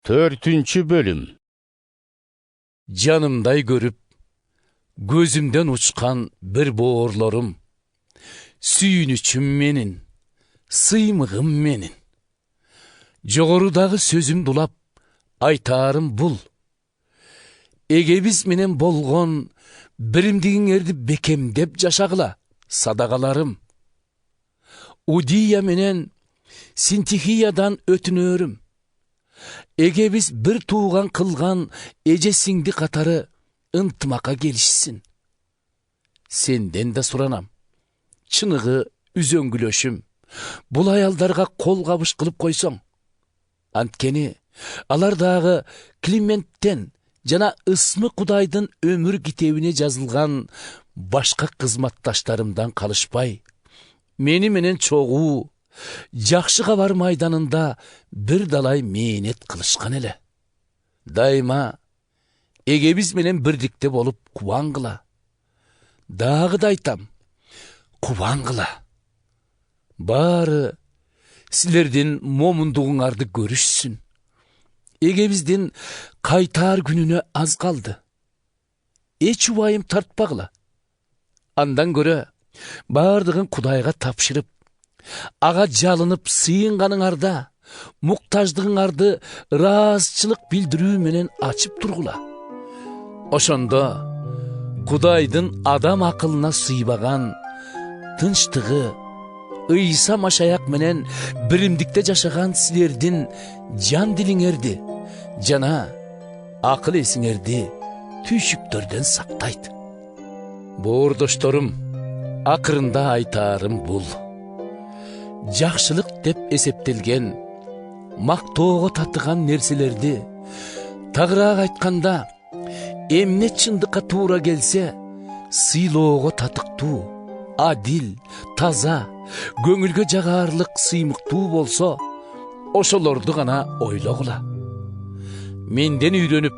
4. bölüm. Canımday görüp, gözümden uçkan bir boğurlarım, süyünüçüm menin, sıymığım menin. Joğorudağı sözüm dulap, aytarım bul. Egebiz menen bolgon, birimdigin erdi bekemdep jaşagıla, sadagalarım. Udiya menen, Sintihiyadan ötünörüm. Egebiz bir tuğan kılgan ejesingdi katarı ıntmaka gelişsin. Senden de suranam. Çınığı üzöngülöşüm. Bul ayaldarga kol kabış kılıp koyson. Antkeni alardağı Klimentten jana ısmı Kudaydın ömür kitebine жазылған başka kızmattaşlarımdan kalışpay. Meni menen çoğu Жақшы хабар майданында bir далай мейнет кылышкан эле. Дайыма эгебиз менен бирдикте болуп кубаңгыла. Дагы да айтам, кубаңгыла. Баары силердин момундугуңарды көрүшсүн. Эгебиздин кайтар күнүнө аз калды. Эч убайым тартпагыла. Андан көрө бардыгын Кудайга тапшырып, аға жалынып сыйынғаныңарда, мұқтаждығыңарды разычылық билдирүү менен ачып тургула. Ошондо Кудайдын адам акылына сыйбаган тынчтыгы, ыйса машаяк менен биримдикте жашаган силердин жан дилиңерди жана акыл эсиңерди түйшүктөрдөн сактайт. Боордошторум, акырында айтарым бул. Жақшылық деп эсептелген, мактоого татыган нерселерди, тагыраак айтканда, эмне чындыкка туура келсе, сыйлоого татыктуу, адил, таза, көңүлгө жагарлык сыймыктуу болсо, ошолорду гана ойлогула. Менден үйрөнүп,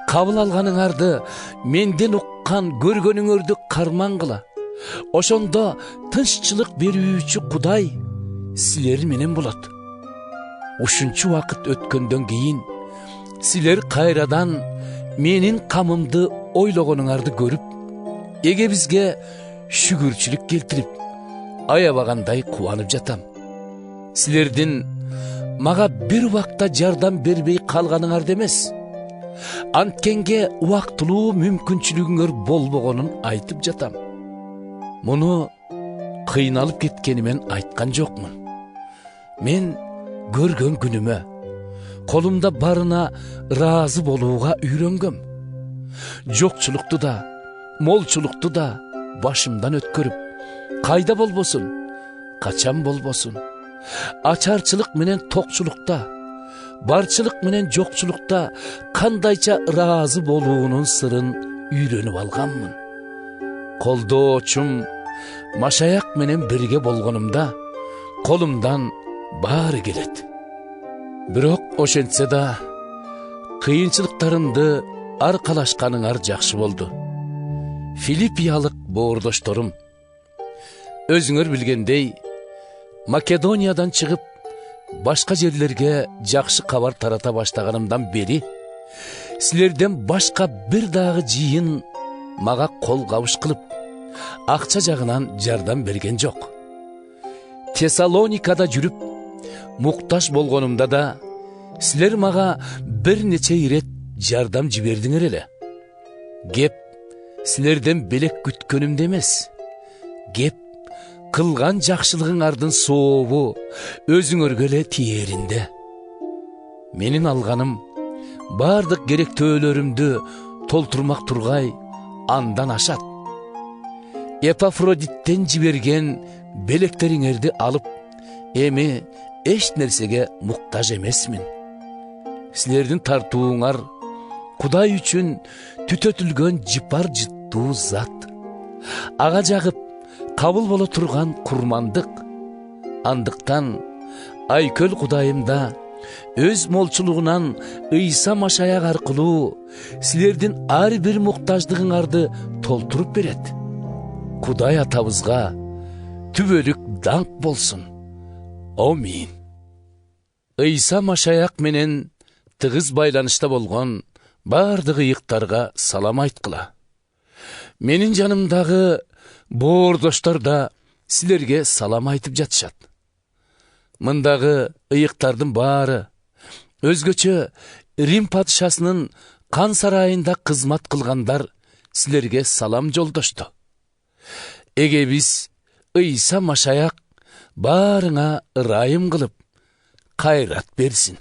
кабыл алганыңарды, менден уккан көргөнүңөрдү кармангыла. Ошондо тынччылык берүүчү Кудай силер менен болот. Ушунчу вакыт өткөндөн кийин силер кайрадан менин камымды ойлогонуңарды көрүп, эгебизге шүгүрчүлүк келтирип, аябагандай кубанып жатам. Силердин мага бир убакта жардам бербей калганыңарды эмес, анткенге убактылуу мүмкүнчүлүгүңөр болбогонун айтып жатам. Муну кыйналып кеткенимен айткан жокмун. Мен көргөн күнүмө, колумда барына разы болууга үйрөнгөм. Жокчулукту да, молчулукту да башымдан өткөрүп, кайда болбосун, качан болбосун, ачарчылык менен токчулукта, барчылык менен жокчулукта кандайча разы болуунун сырын үйрөнүп алганмын. Колдоочум машаяк менен бирге болгонумда колумдан баары келет. Бирок ошентсе да кыйынчылыктарымды аркалашканыңар жакшы болду. Филиппиялык боордошторум, өзүңөр билгендей, Македониядан чыгып, башка жерлерге жакшы кабар тарата баштаганымдан бери, силерден башка бир дагы жыйын мага кол кабыш кылып, акча жагынан жардам берген жок. Тессалоникада жүрүп, муктаж болгонумда да, силер мага бир нече ирет жардам жибердиңер эле. Кеп силерден белек күткөнүмдө эмес. Кеп кылган жакшылыгыңардын сообу өзүңөргө эле тиеринде. Менин алганым бардык керектөөлөрүмдү толтурмак тургай андан ашат. Эпафродиттен жиберген белектериңерди алып, эми эч нерсеге муктаж эмесмин. Силердин тартууңар Кудай үчүн түтөтүлгөн жыпар жыттуу зат. Ага жагып, кабыл боло турган курмандык. Андыктан айкөл Кудайымда өз молчулугунан ыйса машаяк аркылуу силердин ар бир муктаждыгыңарды толтуруп берет. Кудай атабызга түбөлүк даңк болсун. Амин. Ыйса машаяк менен тыгыз байланышта болгон бардыгы ыйыктарга салам айткыла. Менин жанымдагы боордоштор да силерге салам айтып жатышат. Мындагы ыйыктардын баары өзгөчө Рим падышасынын кан сарайында кызмат кылгандар силерге салам жолдошту. Эге биз Ыйса Машаяк баарыңа ырайым кылып кайрат берсин.